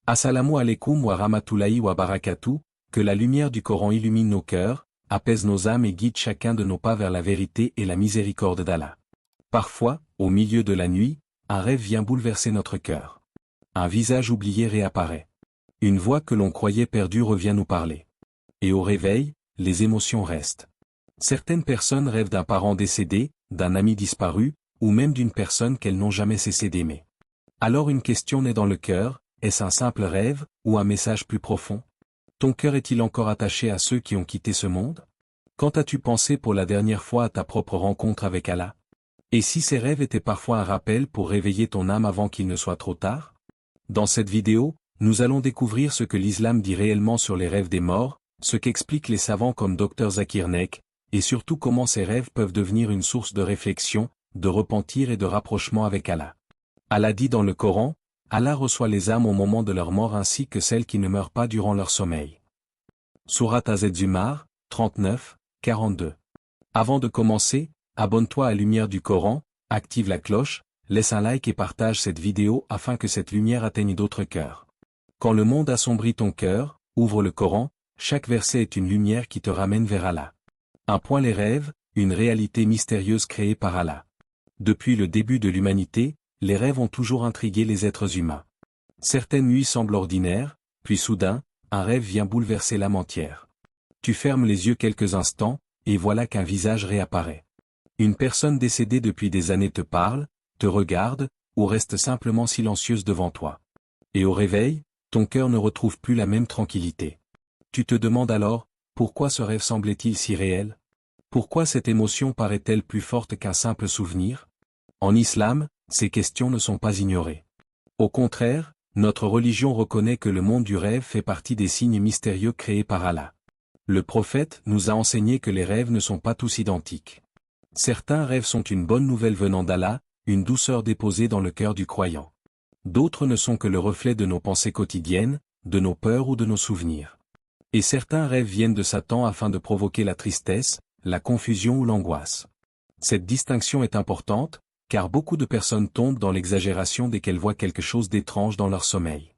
Assalamu alaikum wa rahmatullahi wa barakatuh, que la lumière du Coran illumine nos cœurs, apaise nos âmes et guide chacun de nos pas vers la vérité et la miséricorde d'Allah. Parfois, au milieu de la nuit, un rêve vient bouleverser notre cœur. Un visage oublié réapparaît. Une voix que l'on croyait perdue revient nous parler. Et au réveil, les émotions restent. Certaines personnes rêvent d'un parent décédé, d'un ami disparu, ou même d'une personne qu'elles n'ont jamais cessé d'aimer. Alors une question naît dans le cœur: est-ce un simple rêve, ou un message plus profond? Ton cœur est-il encore attaché à ceux qui ont quitté ce monde? Quand as-tu pensé pour la dernière fois à ta propre rencontre avec Allah? Et si ces rêves étaient parfois un rappel pour réveiller ton âme avant qu'il ne soit trop tard? Dans cette vidéo, nous allons découvrir ce que l'islam dit réellement sur les rêves des morts, ce qu'expliquent les savants comme Dr Zakir Naik, et surtout comment ces rêves peuvent devenir une source de réflexion, de repentir et de rapprochement avec Allah. Allah dit dans le Coran: Allah reçoit les âmes au moment de leur mort ainsi que celles qui ne meurent pas durant leur sommeil. Sourate Az-Zumar, 39, 42. Avant de commencer, abonne-toi à la lumière du Coran, active la cloche, laisse un like et partage cette vidéo afin que cette lumière atteigne d'autres cœurs. Quand le monde assombrit ton cœur, ouvre le Coran, chaque verset est une lumière qui te ramène vers Allah. Les rêves, une réalité mystérieuse créée par Allah. Depuis le début de l'humanité, les rêves ont toujours intrigué les êtres humains. Certaines nuits semblent ordinaires, puis soudain, un rêve vient bouleverser l'âme entière. Tu fermes les yeux quelques instants, et voilà qu'un visage réapparaît. Une personne décédée depuis des années te parle, te regarde, ou reste simplement silencieuse devant toi. Et au réveil, ton cœur ne retrouve plus la même tranquillité. Tu te demandes alors, pourquoi ce rêve semblait-il si réel? Pourquoi cette émotion paraît-elle plus forte qu'un simple souvenir? En islam, ces questions ne sont pas ignorées. Au contraire, notre religion reconnaît que le monde du rêve fait partie des signes mystérieux créés par Allah. Le prophète nous a enseigné que les rêves ne sont pas tous identiques. Certains rêves sont une bonne nouvelle venant d'Allah, une douceur déposée dans le cœur du croyant. D'autres ne sont que le reflet de nos pensées quotidiennes, de nos peurs ou de nos souvenirs. Et certains rêves viennent de Satan afin de provoquer la tristesse, la confusion ou l'angoisse. Cette distinction est importante, car beaucoup de personnes tombent dans l'exagération dès qu'elles voient quelque chose d'étrange dans leur sommeil.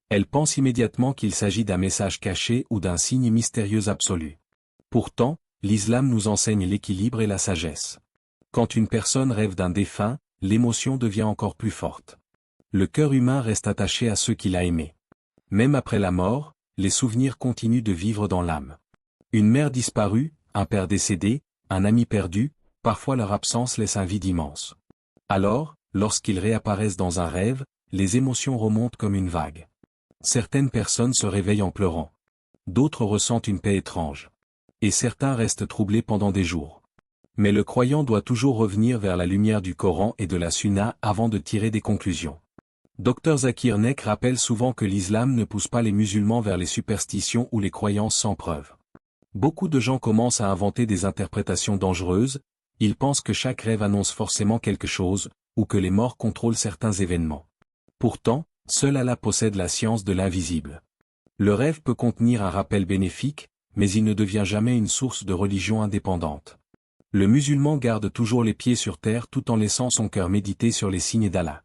Elles pensent immédiatement qu'il s'agit d'un message caché ou d'un signe mystérieux absolu. Pourtant, l'islam nous enseigne l'équilibre et la sagesse. Quand une personne rêve d'un défunt, l'émotion devient encore plus forte. Le cœur humain reste attaché à ceux qu'il a aimés. Même après la mort, les souvenirs continuent de vivre dans l'âme. Une mère disparue, un père décédé, un ami perdu, parfois leur absence laisse un vide immense. Alors, lorsqu'ils réapparaissent dans un rêve, les émotions remontent comme une vague. Certaines personnes se réveillent en pleurant. D'autres ressentent une paix étrange. Et certains restent troublés pendant des jours. Mais le croyant doit toujours revenir vers la lumière du Coran et de la Sunna avant de tirer des conclusions. Dr Zakir Naik rappelle souvent que l'islam ne pousse pas les musulmans vers les superstitions ou les croyances sans preuve. Beaucoup de gens commencent à inventer des interprétations dangereuses. Ils pensent que chaque rêve annonce forcément quelque chose, ou que les morts contrôlent certains événements. Pourtant, seul Allah possède la science de l'invisible. Le rêve peut contenir un rappel bénéfique, mais il ne devient jamais une source de religion indépendante. Le musulman garde toujours les pieds sur terre tout en laissant son cœur méditer sur les signes d'Allah.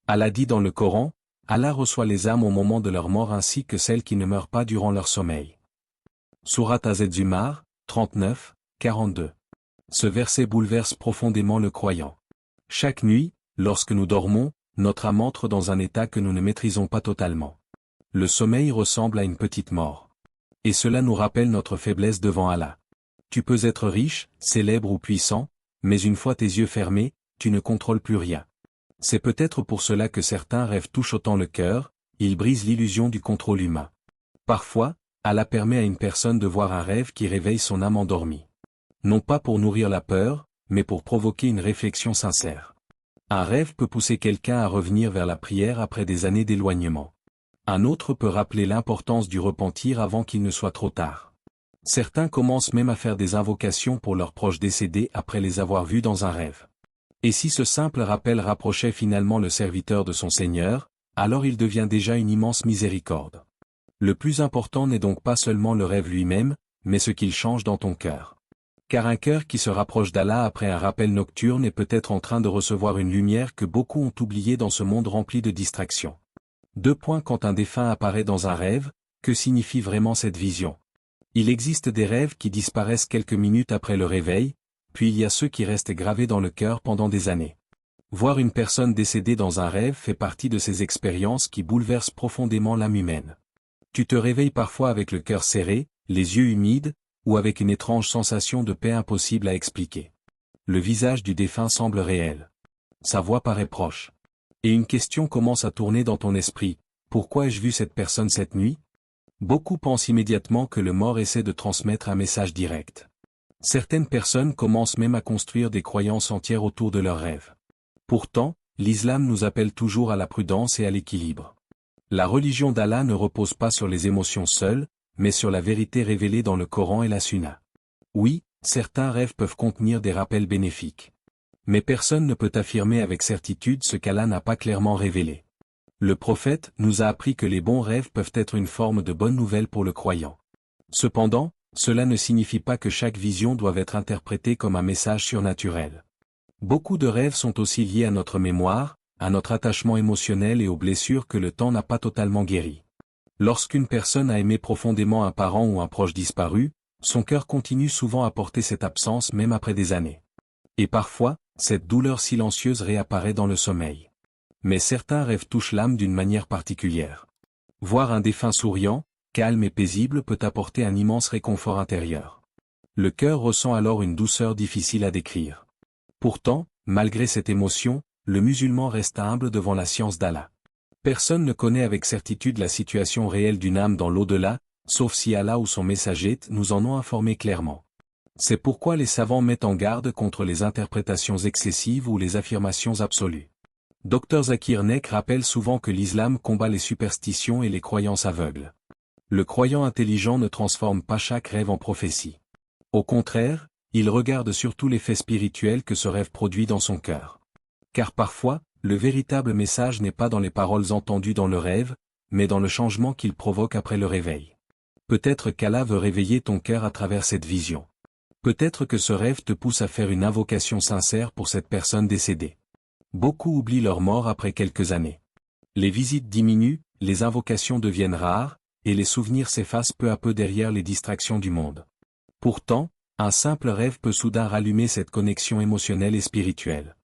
Allah dit dans le Coran: Allah reçoit les âmes au moment de leur mort ainsi que celles qui ne meurent pas durant leur sommeil. Sourate Az-Zumar, 39, 42. Ce verset bouleverse profondément le croyant. Chaque nuit, lorsque nous dormons, notre âme entre dans un état que nous ne maîtrisons pas totalement. Le sommeil ressemble à une petite mort. Et cela nous rappelle notre faiblesse devant Allah. Tu peux être riche, célèbre ou puissant, mais une fois tes yeux fermés, tu ne contrôles plus rien. C'est peut-être pour cela que certains rêves touchent autant le cœur, ils brisent l'illusion du contrôle humain. Parfois, Allah permet à une personne de voir un rêve qui réveille son âme endormie. Non pas pour nourrir la peur, mais pour provoquer une réflexion sincère. Un rêve peut pousser quelqu'un à revenir vers la prière après des années d'éloignement. Un autre peut rappeler l'importance du repentir avant qu'il ne soit trop tard. Certains commencent même à faire des invocations pour leurs proches décédés après les avoir vus dans un rêve. Et si ce simple rappel rapprochait finalement le serviteur de son Seigneur, alors il devient déjà une immense miséricorde. Le plus important n'est donc pas seulement le rêve lui-même, mais ce qu'il change dans ton cœur. Car un cœur qui se rapproche d'Allah après un rappel nocturne est peut-être en train de recevoir une lumière que beaucoup ont oubliée dans ce monde rempli de distractions. Quand un défunt apparaît dans un rêve, que signifie vraiment cette vision? Il existe des rêves qui disparaissent quelques minutes après le réveil, puis il y a ceux qui restent gravés dans le cœur pendant des années. Voir une personne décédée dans un rêve fait partie de ces expériences qui bouleversent profondément l'âme humaine. Tu te réveilles parfois avec le cœur serré, les yeux humides, ou avec une étrange sensation de paix impossible à expliquer. Le visage du défunt semble réel. Sa voix paraît proche. Et une question commence à tourner dans ton esprit: pourquoi ai-je vu cette personne cette nuit? Beaucoup pensent immédiatement que le mort essaie de transmettre un message direct. Certaines personnes commencent même à construire des croyances entières autour de leurs rêves. Pourtant, l'islam nous appelle toujours à la prudence et à l'équilibre. La religion d'Allah ne repose pas sur les émotions seules, mais sur la vérité révélée dans le Coran et la Sunna. Oui, certains rêves peuvent contenir des rappels bénéfiques. Mais personne ne peut affirmer avec certitude ce qu'Allah n'a pas clairement révélé. Le prophète nous a appris que les bons rêves peuvent être une forme de bonne nouvelle pour le croyant. Cependant, cela ne signifie pas que chaque vision doit être interprétée comme un message surnaturel. Beaucoup de rêves sont aussi liés à notre mémoire, à notre attachement émotionnel et aux blessures que le temps n'a pas totalement guéries. Lorsqu'une personne a aimé profondément un parent ou un proche disparu, son cœur continue souvent à porter cette absence même après des années. Et parfois, cette douleur silencieuse réapparaît dans le sommeil. Mais certains rêves touchent l'âme d'une manière particulière. Voir un défunt souriant, calme et paisible peut apporter un immense réconfort intérieur. Le cœur ressent alors une douceur difficile à décrire. Pourtant, malgré cette émotion, le musulman reste humble devant la science d'Allah. Personne ne connaît avec certitude la situation réelle d'une âme dans l'au-delà, sauf si Allah ou son messager nous en ont informé clairement. C'est pourquoi les savants mettent en garde contre les interprétations excessives ou les affirmations absolues. Dr Zakir Naik rappelle souvent que l'islam combat les superstitions et les croyances aveugles. Le croyant intelligent ne transforme pas chaque rêve en prophétie. Au contraire, il regarde surtout l'effet spirituel que ce rêve produit dans son cœur. Car parfois, le véritable message n'est pas dans les paroles entendues dans le rêve, mais dans le changement qu'il provoque après le réveil. Peut-être qu'Allah veut réveiller ton cœur à travers cette vision. Peut-être que ce rêve te pousse à faire une invocation sincère pour cette personne décédée. Beaucoup oublient leur mort après quelques années. Les visites diminuent, les invocations deviennent rares, et les souvenirs s'effacent peu à peu derrière les distractions du monde. Pourtant, un simple rêve peut soudain rallumer cette connexion émotionnelle et spirituelle.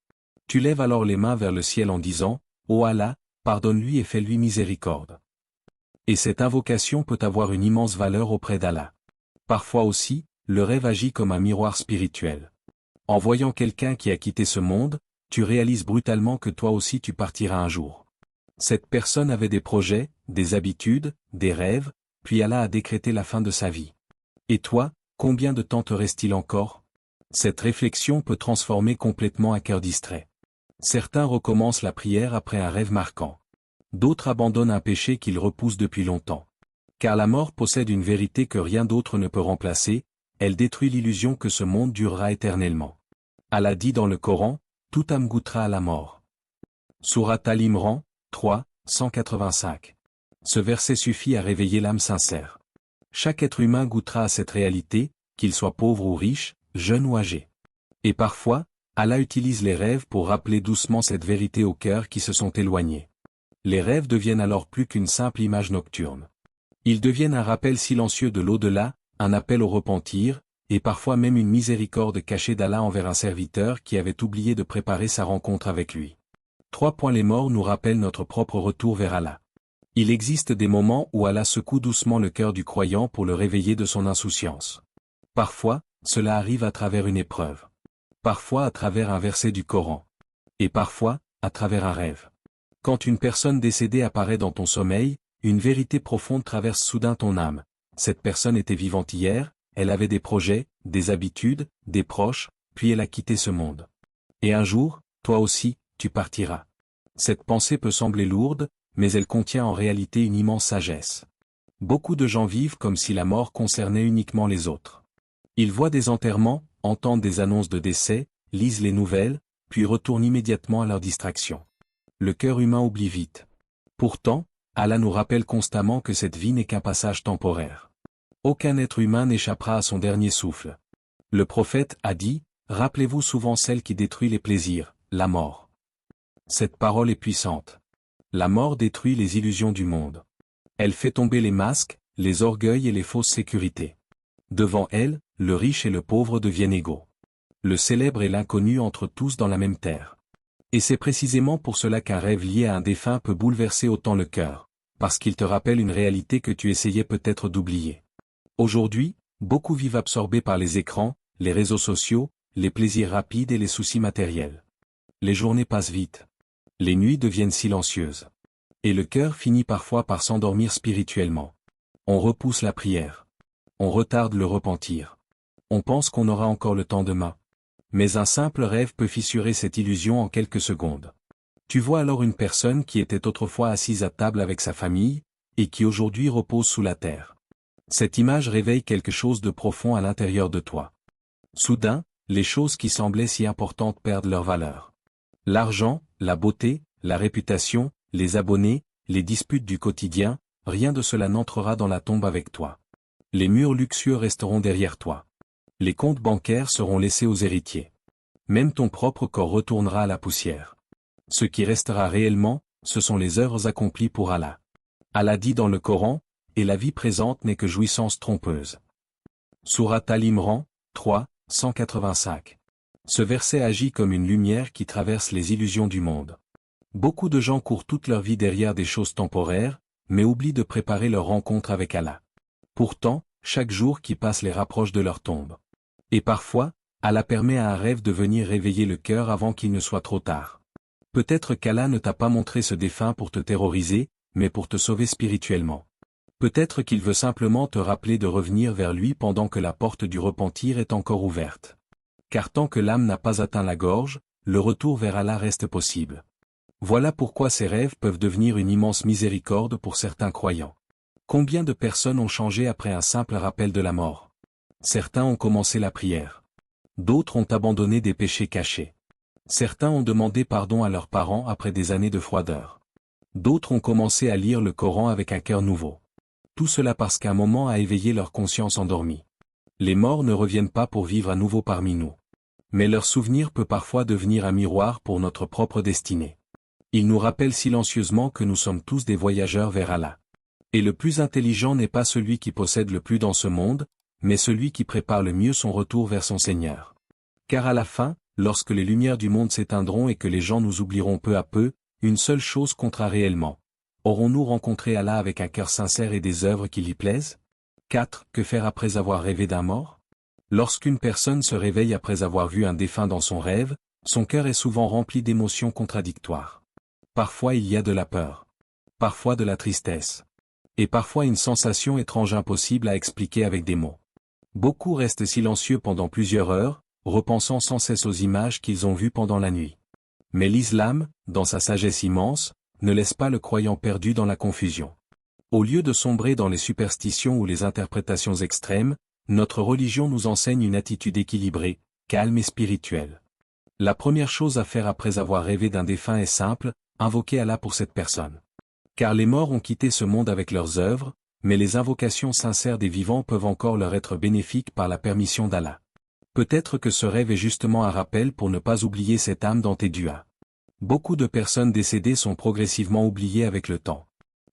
Tu lèves alors les mains vers le ciel en disant: « Ô Allah, pardonne-lui et fais-lui miséricorde. » Et cette invocation peut avoir une immense valeur auprès d'Allah. Parfois aussi, le rêve agit comme un miroir spirituel. En voyant quelqu'un qui a quitté ce monde, tu réalises brutalement que toi aussi tu partiras un jour. Cette personne avait des projets, des habitudes, des rêves, puis Allah a décrété la fin de sa vie. Et toi, combien de temps te reste-t-il encore? Cette réflexion peut transformer complètement un cœur distrait. Certains recommencent la prière après un rêve marquant. D'autres abandonnent un péché qu'ils repoussent depuis longtemps. Car la mort possède une vérité que rien d'autre ne peut remplacer, elle détruit l'illusion que ce monde durera éternellement. Allah dit dans le Coran: « Toute âme goûtera à la mort. » Sourate Al-Imran, 3, 185. Ce verset suffit à réveiller l'âme sincère. Chaque être humain goûtera à cette réalité, qu'il soit pauvre ou riche, jeune ou âgé. Et parfois, Allah utilise les rêves pour rappeler doucement cette vérité aux cœurs qui se sont éloignés. Les rêves deviennent alors plus qu'une simple image nocturne. Ils deviennent un rappel silencieux de l'au-delà, un appel au repentir, et parfois même une miséricorde cachée d'Allah envers un serviteur qui avait oublié de préparer sa rencontre avec lui. 3. Les morts nous rappellent notre propre retour vers Allah. Il existe des moments où Allah secoue doucement le cœur du croyant pour le réveiller de son insouciance. Parfois, cela arrive à travers une épreuve. Parfois à travers un verset du Coran. Et parfois, à travers un rêve. Quand une personne décédée apparaît dans ton sommeil, une vérité profonde traverse soudain ton âme. Cette personne était vivante hier, elle avait des projets, des habitudes, des proches, puis elle a quitté ce monde. Et un jour, toi aussi, tu partiras. Cette pensée peut sembler lourde, mais elle contient en réalité une immense sagesse. Beaucoup de gens vivent comme si la mort concernait uniquement les autres. Ils voient des enterrements, entendent des annonces de décès, lisent les nouvelles, puis retournent immédiatement à leur distraction. Le cœur humain oublie vite. Pourtant, Allah nous rappelle constamment que cette vie n'est qu'un passage temporaire. Aucun être humain n'échappera à son dernier souffle. Le prophète a dit: « Rappelez-vous souvent celle qui détruit les plaisirs, la mort. » Cette parole est puissante. La mort détruit les illusions du monde. Elle fait tomber les masques, les orgueils et les fausses sécurités. Devant elle, le riche et le pauvre deviennent égaux. Le célèbre et l'inconnu entrent tous dans la même terre. Et c'est précisément pour cela qu'un rêve lié à un défunt peut bouleverser autant le cœur, parce qu'il te rappelle une réalité que tu essayais peut-être d'oublier. Aujourd'hui, beaucoup vivent absorbés par les écrans, les réseaux sociaux, les plaisirs rapides et les soucis matériels. Les journées passent vite. Les nuits deviennent silencieuses. Et le cœur finit parfois par s'endormir spirituellement. On repousse la prière. On retarde le repentir. On pense qu'on aura encore le temps demain. Mais un simple rêve peut fissurer cette illusion en quelques secondes. Tu vois alors une personne qui était autrefois assise à table avec sa famille, et qui aujourd'hui repose sous la terre. Cette image réveille quelque chose de profond à l'intérieur de toi. Soudain, les choses qui semblaient si importantes perdent leur valeur. L'argent, la beauté, la réputation, les abonnés, les disputes du quotidien, rien de cela n'entrera dans la tombe avec toi. Les murs luxueux resteront derrière toi. Les comptes bancaires seront laissés aux héritiers. Même ton propre corps retournera à la poussière. Ce qui restera réellement, ce sont les œuvres accomplies pour Allah. Allah dit dans le Coran, « Et la vie présente n'est que jouissance trompeuse ». Sourate Al-Imran, 3, 185. Ce verset agit comme une lumière qui traverse les illusions du monde. Beaucoup de gens courent toute leur vie derrière des choses temporaires, mais oublient de préparer leur rencontre avec Allah. Pourtant, chaque jour qui passe les rapproche de leur tombe. Et parfois, Allah permet à un rêve de venir réveiller le cœur avant qu'il ne soit trop tard. Peut-être qu'Allah ne t'a pas montré ce défunt pour te terroriser, mais pour te sauver spirituellement. Peut-être qu'il veut simplement te rappeler de revenir vers lui pendant que la porte du repentir est encore ouverte. Car tant que l'âme n'a pas atteint la gorge, le retour vers Allah reste possible. Voilà pourquoi ces rêves peuvent devenir une immense miséricorde pour certains croyants. Combien de personnes ont changé après un simple rappel de la mort? Certains ont commencé la prière. D'autres ont abandonné des péchés cachés. Certains ont demandé pardon à leurs parents après des années de froideur. D'autres ont commencé à lire le Coran avec un cœur nouveau. Tout cela parce qu'un moment a éveillé leur conscience endormie. Les morts ne reviennent pas pour vivre à nouveau parmi nous. Mais leur souvenir peut parfois devenir un miroir pour notre propre destinée. Il nous rappelle silencieusement que nous sommes tous des voyageurs vers Allah. Et le plus intelligent n'est pas celui qui possède le plus dans ce monde, mais celui qui prépare le mieux son retour vers son Seigneur. Car à la fin, lorsque les lumières du monde s'éteindront et que les gens nous oublieront peu à peu, une seule chose comptera réellement. Aurons-nous rencontré Allah avec un cœur sincère et des œuvres qui lui plaisent? 4. Que faire après avoir rêvé d'un mort? Lorsqu'une personne se réveille après avoir vu un défunt dans son rêve, son cœur est souvent rempli d'émotions contradictoires. Parfois il y a de la peur. Parfois de la tristesse. Et parfois une sensation étrange impossible à expliquer avec des mots. Beaucoup restent silencieux pendant plusieurs heures, repensant sans cesse aux images qu'ils ont vues pendant la nuit. Mais l'islam, dans sa sagesse immense, ne laisse pas le croyant perdu dans la confusion. Au lieu de sombrer dans les superstitions ou les interprétations extrêmes, notre religion nous enseigne une attitude équilibrée, calme et spirituelle. La première chose à faire après avoir rêvé d'un défunt est simple, invoquer Allah pour cette personne. Car les morts ont quitté ce monde avec leurs œuvres, mais les invocations sincères des vivants peuvent encore leur être bénéfiques par la permission d'Allah. Peut-être que ce rêve est justement un rappel pour ne pas oublier cette âme dans tes duas. Beaucoup de personnes décédées sont progressivement oubliées avec le temps.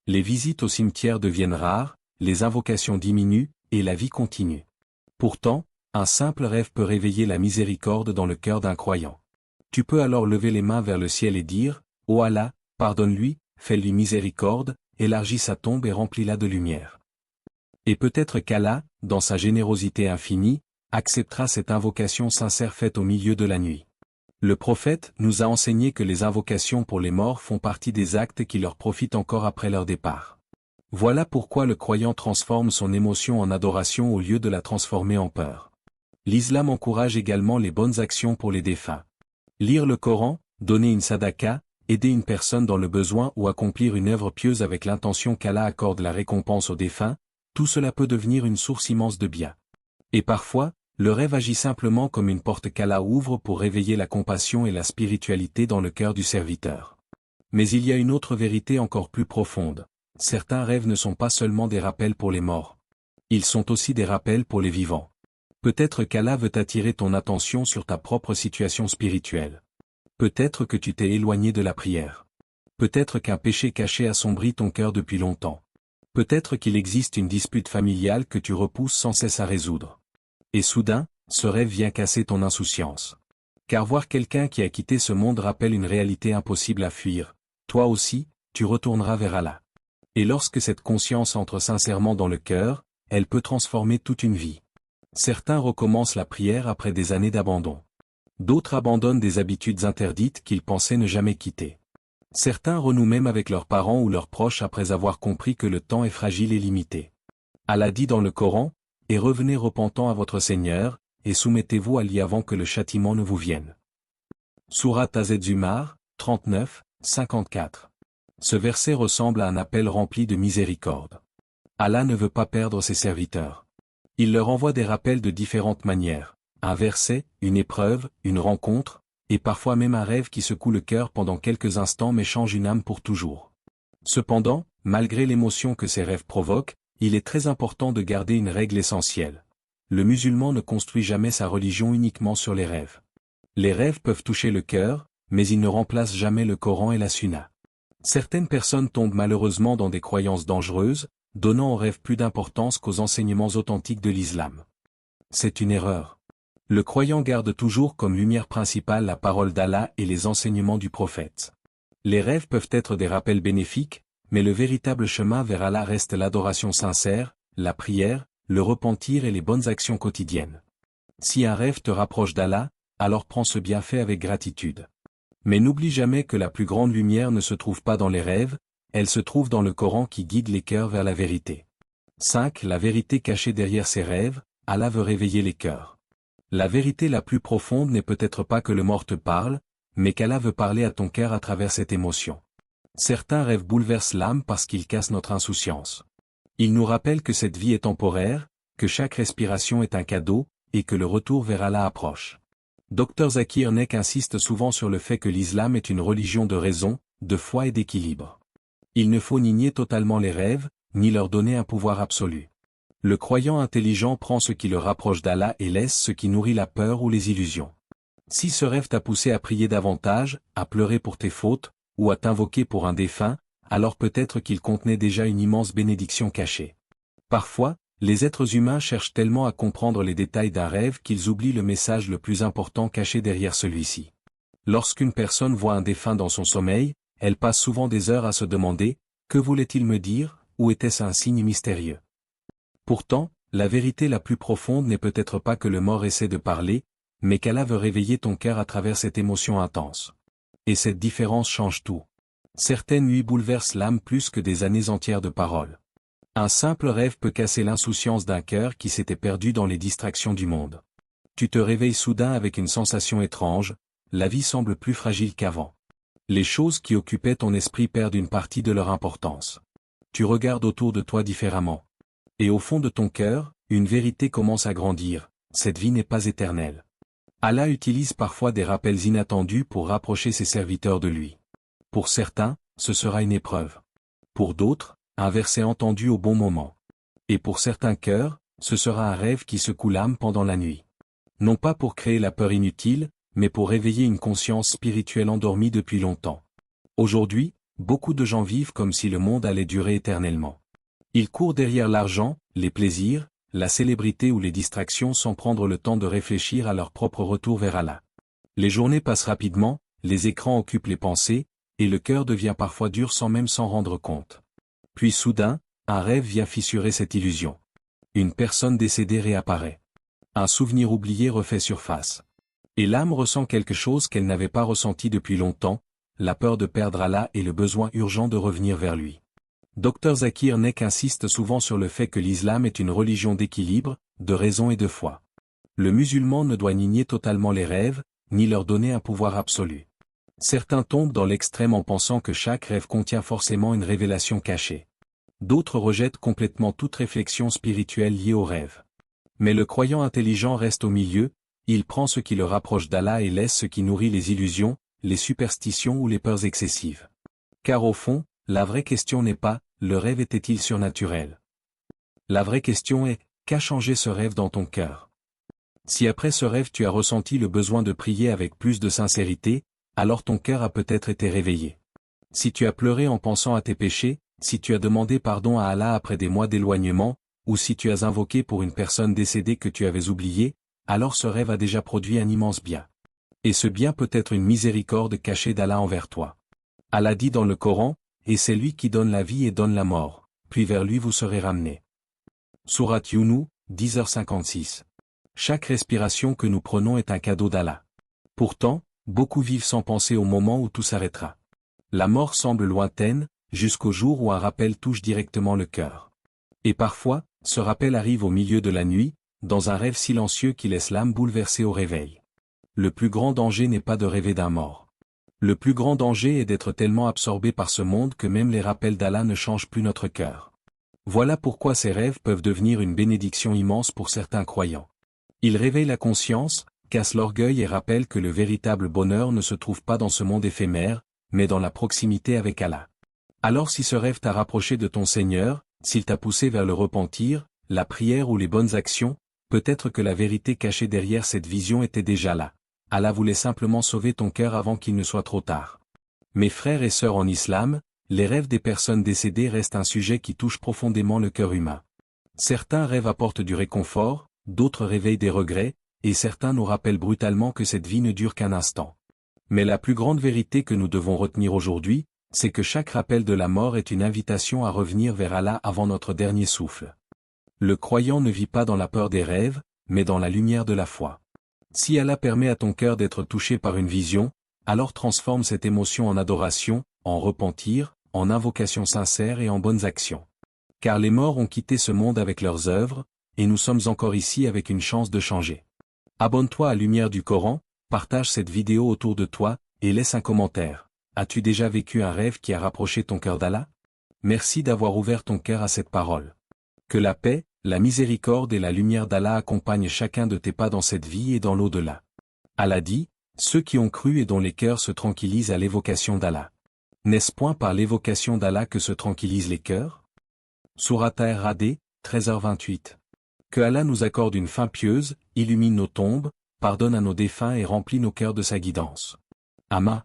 Les visites au cimetière deviennent rares, les invocations diminuent, et la vie continue. Pourtant, un simple rêve peut réveiller la miséricorde dans le cœur d'un croyant. Tu peux alors lever les mains vers le ciel et dire, « Ô Allah, pardonne-lui, fais-lui miséricorde, élargis sa tombe et remplis-la de lumière. » Et peut-être qu'Allah, dans sa générosité infinie, acceptera cette invocation sincère faite au milieu de la nuit. Le prophète nous a enseigné que les invocations pour les morts font partie des actes qui leur profitent encore après leur départ. Voilà pourquoi le croyant transforme son émotion en adoration au lieu de la transformer en peur. L'islam encourage également les bonnes actions pour les défunts. Lire le Coran, donner une sadaka, aider une personne dans le besoin ou accomplir une œuvre pieuse avec l'intention qu'Allah accorde la récompense aux défunts, tout cela peut devenir une source immense de bien. Et parfois, le rêve agit simplement comme une porte qu'Allah ouvre pour réveiller la compassion et la spiritualité dans le cœur du serviteur. Mais il y a une autre vérité encore plus profonde. Certains rêves ne sont pas seulement des rappels pour les morts. Ils sont aussi des rappels pour les vivants. Peut-être qu'Allah veut attirer ton attention sur ta propre situation spirituelle. Peut-être que tu t'es éloigné de la prière. Peut-être qu'un péché caché assombrit ton cœur depuis longtemps. Peut-être qu'il existe une dispute familiale que tu repousses sans cesse à résoudre. Et soudain, ce rêve vient casser ton insouciance. Car voir quelqu'un qui a quitté ce monde rappelle une réalité impossible à fuir. Toi aussi, tu retourneras vers Allah. Et lorsque cette conscience entre sincèrement dans le cœur, elle peut transformer toute une vie. Certains recommencent la prière après des années d'abandon. D'autres abandonnent des habitudes interdites qu'ils pensaient ne jamais quitter. Certains renouent même avec leurs parents ou leurs proches après avoir compris que le temps est fragile et limité. Allah dit dans le Coran, « Et revenez repentant à votre Seigneur, et soumettez-vous à lui avant que le châtiment ne vous vienne. » Sourate Az-Zumar, 39, 54. Ce verset ressemble à un appel rempli de miséricorde. Allah ne veut pas perdre ses serviteurs. Il leur envoie des rappels de différentes manières, un verset, une épreuve, une rencontre, et parfois même un rêve qui secoue le cœur pendant quelques instants mais change une âme pour toujours. Cependant, malgré l'émotion que ces rêves provoquent, il est très important de garder une règle essentielle. Le musulman ne construit jamais sa religion uniquement sur les rêves. Les rêves peuvent toucher le cœur, mais ils ne remplacent jamais le Coran et la Sunna. Certaines personnes tombent malheureusement dans des croyances dangereuses, donnant aux rêves plus d'importance qu'aux enseignements authentiques de l'islam. C'est une erreur. Le croyant garde toujours comme lumière principale la parole d'Allah et les enseignements du prophète. Les rêves peuvent être des rappels bénéfiques, mais le véritable chemin vers Allah reste l'adoration sincère, la prière, le repentir et les bonnes actions quotidiennes. Si un rêve te rapproche d'Allah, alors prends ce bienfait avec gratitude. Mais n'oublie jamais que la plus grande lumière ne se trouve pas dans les rêves, elle se trouve dans le Coran qui guide les cœurs vers la vérité. 5. La vérité cachée derrière ces rêves, Allah veut réveiller les cœurs. La vérité la plus profonde n'est peut-être pas que le mort te parle, mais qu'Allah veut parler à ton cœur à travers cette émotion. Certains rêves bouleversent l'âme parce qu'ils cassent notre insouciance. Ils nous rappellent que cette vie est temporaire, que chaque respiration est un cadeau, et que le retour vers Allah approche. Dr Zakir Naik insiste souvent sur le fait que l'islam est une religion de raison, de foi et d'équilibre. Il ne faut ni nier totalement les rêves, ni leur donner un pouvoir absolu. Le croyant intelligent prend ce qui le rapproche d'Allah et laisse ce qui nourrit la peur ou les illusions. Si ce rêve t'a poussé à prier davantage, à pleurer pour tes fautes, ou à t'invoquer pour un défunt, alors peut-être qu'il contenait déjà une immense bénédiction cachée. Parfois, les êtres humains cherchent tellement à comprendre les détails d'un rêve qu'ils oublient le message le plus important caché derrière celui-ci. Lorsqu'une personne voit un défunt dans son sommeil, elle passe souvent des heures à se demander « Que voulait-il me dire ?» ou était-ce un signe mystérieux. Pourtant, la vérité la plus profonde n'est peut-être pas que le mort essaie de parler, mais qu'Allah veut réveiller ton cœur à travers cette émotion intense. Et cette différence change tout. Certaines nuits bouleversent l'âme plus que des années entières de paroles. Un simple rêve peut casser l'insouciance d'un cœur qui s'était perdu dans les distractions du monde. Tu te réveilles soudain avec une sensation étrange, la vie semble plus fragile qu'avant. Les choses qui occupaient ton esprit perdent une partie de leur importance. Tu regardes autour de toi différemment. Et au fond de ton cœur, une vérité commence à grandir, cette vie n'est pas éternelle. Allah utilise parfois des rappels inattendus pour rapprocher ses serviteurs de lui. Pour certains, ce sera une épreuve. Pour d'autres, un verset entendu au bon moment. Et pour certains cœurs, ce sera un rêve qui secoue l'âme pendant la nuit. Non pas pour créer la peur inutile, mais pour réveiller une conscience spirituelle endormie depuis longtemps. Aujourd'hui, beaucoup de gens vivent comme si le monde allait durer éternellement. Ils courent derrière l'argent, les plaisirs, la célébrité ou les distractions sans prendre le temps de réfléchir à leur propre retour vers Allah. Les journées passent rapidement, les écrans occupent les pensées, et le cœur devient parfois dur sans même s'en rendre compte. Puis soudain, un rêve vient fissurer cette illusion. Une personne décédée réapparaît. Un souvenir oublié refait surface. Et l'âme ressent quelque chose qu'elle n'avait pas ressenti depuis longtemps, la peur de perdre Allah et le besoin urgent de revenir vers lui. Dr Zakir Naik insiste souvent sur le fait que l'islam est une religion d'équilibre, de raison et de foi. Le musulman ne doit ni nier totalement les rêves, ni leur donner un pouvoir absolu. Certains tombent dans l'extrême en pensant que chaque rêve contient forcément une révélation cachée. D'autres rejettent complètement toute réflexion spirituelle liée au rêve. Mais le croyant intelligent reste au milieu, il prend ce qui le rapproche d'Allah et laisse ce qui nourrit les illusions, les superstitions ou les peurs excessives. Car au fond, la vraie question n'est pas « le rêve était-il surnaturel ?» La vraie question est « qu'a changé ce rêve dans ton cœur ?» Si après ce rêve tu as ressenti le besoin de prier avec plus de sincérité, alors ton cœur a peut-être été réveillé. Si tu as pleuré en pensant à tes péchés, si tu as demandé pardon à Allah après des mois d'éloignement, ou si tu as invoqué pour une personne décédée que tu avais oubliée, alors ce rêve a déjà produit un immense bien. Et ce bien peut être une miséricorde cachée d'Allah envers toi. Allah dit dans le Coran, « Et c'est lui qui donne la vie et donne la mort, puis vers lui vous serez ramenés. » Sourate Yunus, 10h56. Chaque respiration que nous prenons est un cadeau d'Allah. Pourtant, beaucoup vivent sans penser au moment où tout s'arrêtera. La mort semble lointaine, jusqu'au jour où un rappel touche directement le cœur. Et parfois, ce rappel arrive au milieu de la nuit, dans un rêve silencieux qui laisse l'âme bouleversée au réveil. Le plus grand danger n'est pas de rêver d'un mort. Le plus grand danger est d'être tellement absorbé par ce monde que même les rappels d'Allah ne changent plus notre cœur. Voilà pourquoi ces rêves peuvent devenir une bénédiction immense pour certains croyants. Ils réveillent la conscience, cassent l'orgueil et rappellent que le véritable bonheur ne se trouve pas dans ce monde éphémère, mais dans la proximité avec Allah. Alors si ce rêve t'a rapproché de ton Seigneur, s'il t'a poussé vers le repentir, la prière ou les bonnes actions, peut-être que la vérité cachée derrière cette vision était déjà là. Allah voulait simplement sauver ton cœur avant qu'il ne soit trop tard. Mes frères et sœurs en islam, les rêves des personnes décédées restent un sujet qui touche profondément le cœur humain. Certains rêves apportent du réconfort, d'autres réveillent des regrets, et certains nous rappellent brutalement que cette vie ne dure qu'un instant. Mais la plus grande vérité que nous devons retenir aujourd'hui, c'est que chaque rappel de la mort est une invitation à revenir vers Allah avant notre dernier souffle. Le croyant ne vit pas dans la peur des rêves, mais dans la lumière de la foi. Si Allah permet à ton cœur d'être touché par une vision, alors transforme cette émotion en adoration, en repentir, en invocation sincère et en bonnes actions. Car les morts ont quitté ce monde avec leurs œuvres, et nous sommes encore ici avec une chance de changer. Abonne-toi à Lumière du Coran, partage cette vidéo autour de toi, et laisse un commentaire. As-tu déjà vécu un rêve qui a rapproché ton cœur d'Allah? Merci d'avoir ouvert ton cœur à cette parole. Que la paix, la miséricorde et la lumière d'Allah accompagnent chacun de tes pas dans cette vie et dans l'au-delà. Allah dit, ceux qui ont cru et dont les cœurs se tranquillisent à l'évocation d'Allah. N'est-ce point par l'évocation d'Allah que se tranquillisent les cœurs? Sourate Ar-Ra'd, 13h28. Que Allah nous accorde une fin pieuse, illumine nos tombes, pardonne à nos défunts et remplit nos cœurs de sa guidance. Amin.